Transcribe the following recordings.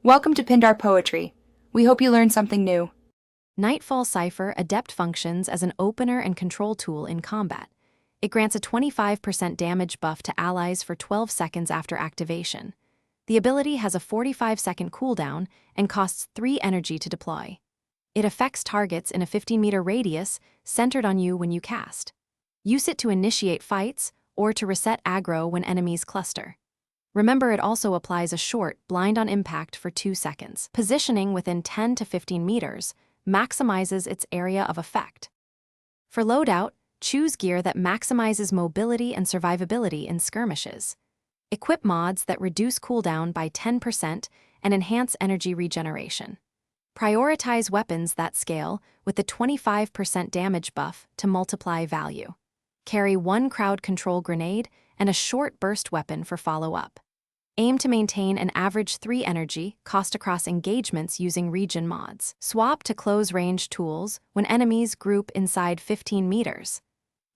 Welcome to Pindar Poetry. We hope you learned something new. Nightfall Cipher Adept functions as an opener and control tool in combat. It grants a 25% damage buff to allies for 12 seconds after activation. The ability has a 45-second cooldown and costs 3 energy to deploy. It affects targets in a 50-meter radius centered on you when you cast. Use it to initiate fights or to reset aggro when enemies cluster. Remember, it also applies a short, blind on impact for 2 seconds. Positioning within 10 to 15 meters maximizes its area of effect. For loadout, choose gear that maximizes mobility and survivability in skirmishes. Equip mods that reduce cooldown by 10% and enhance energy regeneration. Prioritize weapons that scale with the 25% damage buff to multiply value. Carry 1 crowd control grenade and a short burst weapon for follow-up. Aim to maintain an average 3 energy cost across engagements using region mods. Swap to close-range tools when enemies group inside 15 meters.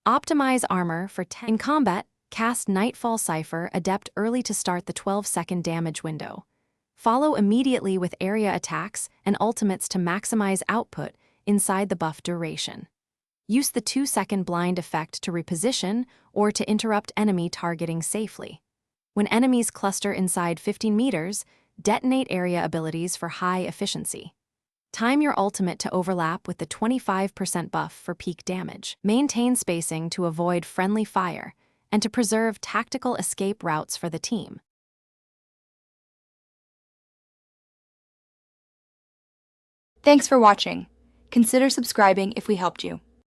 Optimize armor for 10. In combat, cast Nightfall Cipher Adept early to start the 12-second damage window. Follow immediately with area attacks and ultimates to maximize output inside the buff duration. Use the 2-second blind effect to reposition or to interrupt enemy targeting safely. When enemies cluster inside 15 meters, detonate area abilities for high efficiency. Time your ultimate to overlap with the 25% buff for peak damage. Maintain spacing to avoid friendly fire and to preserve tactical escape routes for the team. Thanks for watching. Consider subscribing if we helped you.